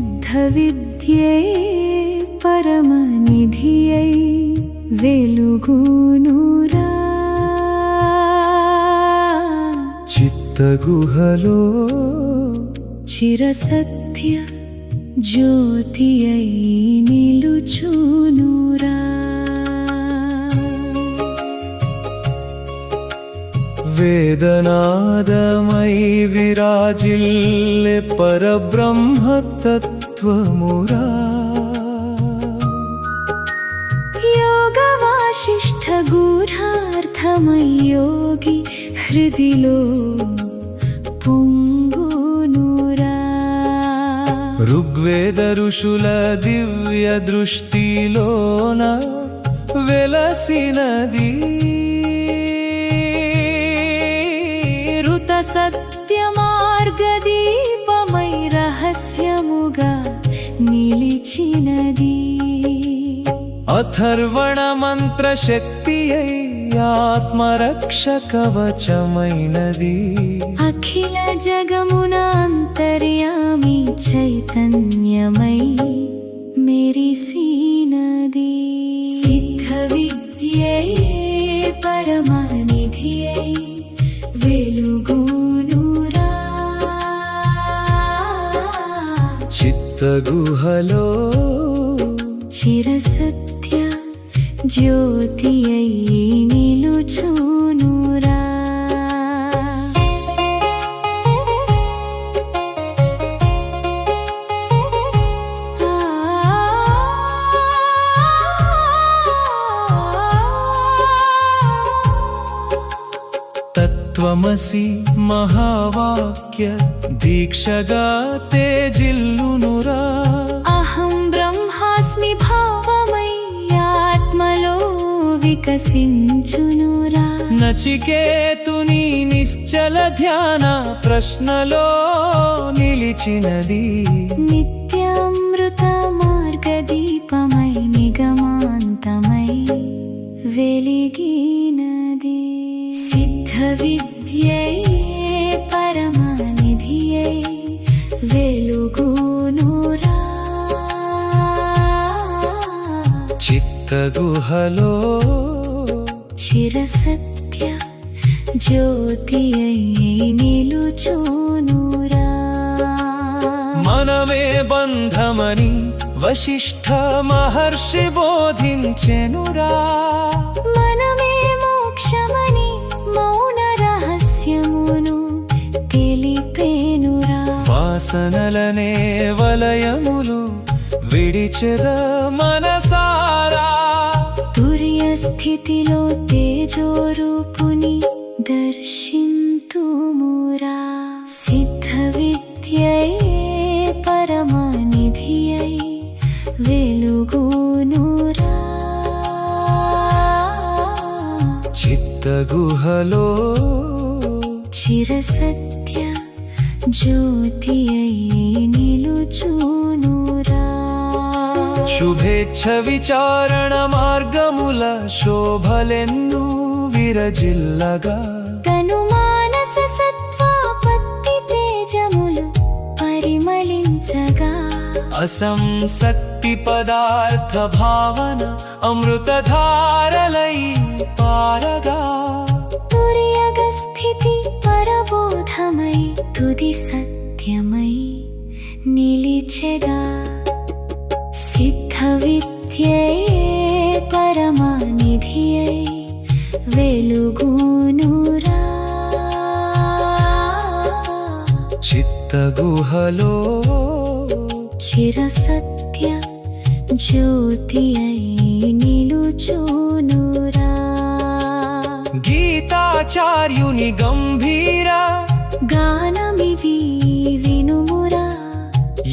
సిద్ధవిద్యై పరమనిధియై వెలుగునురా చిత్తగుహలో చిరసత్య జ్యోతియై నిలుచునురా వేదనాదమై విరాజిల్లె పరబ్రహ్మతత్వమురా యోగవాసిష్ఠ గూఢార్థమై యోగి హృదిలో పొంగునురా ఋగ్వేద ఋషుల దివ్య దృష్టిలోన వెలసినది సత్య మార్గదీపమై రహస్యముగా నిలిచినది అథర్వణ మంత్ర శక్తి అయి ఆత్మరక్ష కవచమైనది అఖిల జగమున అంతర్యామి చైతన్యమై మెరిసినది సిద్ధ విద్యై పరమనిధియై వెలుగునురా చిత్తగుహలో చిరసత్య జ్యోతియై నిలుచునురా తత్వమసి మహావాక్య దీక్షగా తేజిల్లునురా అహం బ్రహ్మాస్మి భావమై ఆత్మలో వికసించునురా నచికేతుని నిశ్చల ధ్యాన ప్రశ్నలో నిలిచినది నిత్యామృత మార్గదీపమై నిగమాంతమై వెలిగినది సిద్ధ విద్యై పరమనిధియై వెలుగునురా చిత్తగుహలో చిరసత్య జ్యోతియై నిలుచునురా మనమే బంధమని వశిష్ఠ మహర్షి బోధించెనురా మనమే మోక్షమని మౌన రహస్యమును తెలిపేనురా వాసనలనే వలయములు విడిచెద మనసారా తుర్య స్థితిలో తేజోరూపుని దర్శింతుమురా సిద్ధ విద్యై పరమనిధియై వెలుగునురా చిత్తగుహలో చిరసత్య జ్యోతియై నిలుచునురా శుభేచ్ఛ విచారణ మార్గముల శోభలెన్ను విరజిల్లగా తను మానస సత్వాపత్తి తేజములు పరిమళించగా అసంసక్తి పదార్థ భావన అమృతధారలై పారగా తుర్యగ స్థితి పరబోధమై తుది సత్యమై నిలిచెగా సిద్ధ విద్యై పరమనిధియై వెలుగునురా చిత్తగుహలో చిరసత్య జ్యోతియై నిలుచునురా గీతాచార్యుని గంభీర గానమిది వినుమురా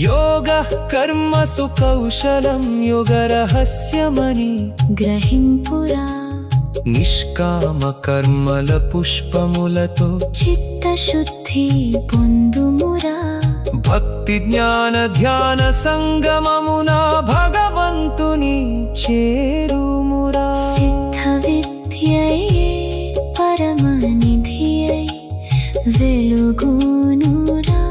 యోగ కర్మసు కౌశలం యోగ రహస్యమని గ్రహింపురా నిష్కామ కర్మల పుష్పములతో చిత్తశుద్ధి పొందుమురా భక్తి భక్తి జ్ఞాన ధ్యాన సంగమమున భగవంతుని చేరుమురా. సిద్ధ విద్యయే పరమనిధియై వెలుగునురా.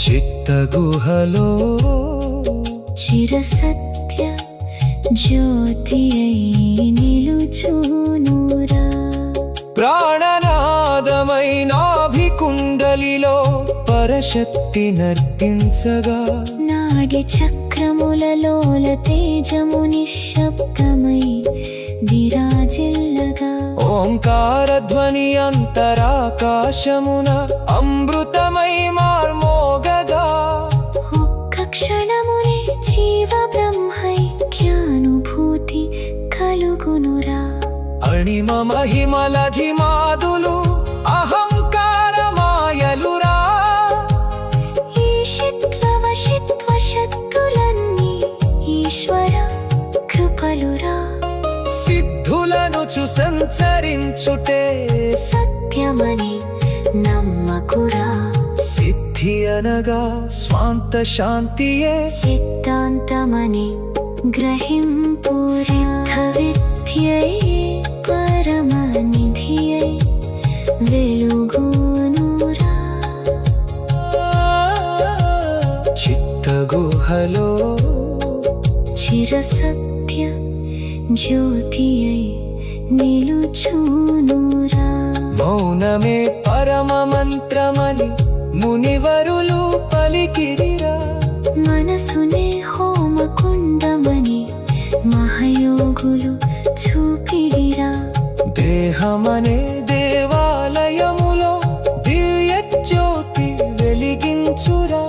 చిత్త గుహలో చిరసత్య జ్యోతియై నిలుచునురా. ప్రాణనాదమై నాభికుండలిలో పరశక్తి నర్తించగా, నాడి చక్రములలోల తేజము నిశ్శబ్దమై విరాజిల్లగా, ఓంకారధ్వని అంతరాకాశమున అమృతమై మార్మోగగా, ఒక్క క్షణమునే జీవ బ్రహ్మైక్యానుభూతి కలుగునురా. అణిమ మహిమలధిమాదులు అహంకారమాయలురా. ఈషిత్వవశిత్వ శక్తులన్నీ ఈశ్వర కృపలురా. సిద్ధులను సంచరించుటే సత్యమని నమ్మకురా. సిద్ధి అనగా స్వాంత శాంతియే, సిద్ధాంతమని గ్రహింపురా. సిద్ధ విద్యయే పరమనిధియై వెలుగునురా. చిత్త గుహలో చిరసత్య జ్యోతియై నిలుచునురా. మౌనమే పరమ మంత్రమని మునివరులు పలికిరిరా. మనసునే హోమకుండమని మహయోగులు చూపిడిరా. దేహమనే దేవాలయములో దివ్య జ్యోతి వెలిగించురా.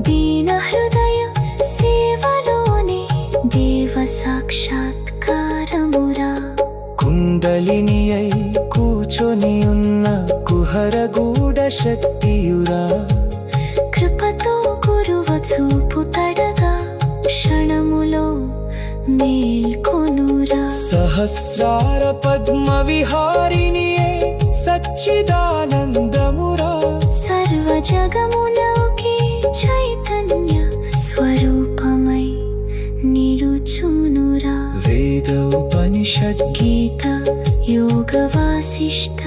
దీన హృదయ సేవలోనే దేవ సాక్షాత్కారమురా. కుండలిని అయి కూచొని ఉన్న కుహరగూఢ శక్తియురా. కృపతో గురువ చూపు తడగా క్షణములో మేల్కొనురా. సహస్రార పద్మ విహారిణియే సచ్చిదానందమురా. సర్వ జగమునకే చైతన్య స్వరూపమై నిలుచునురా. వేద ఉపనిషద్ గీత యోగ వాసిష్ఠ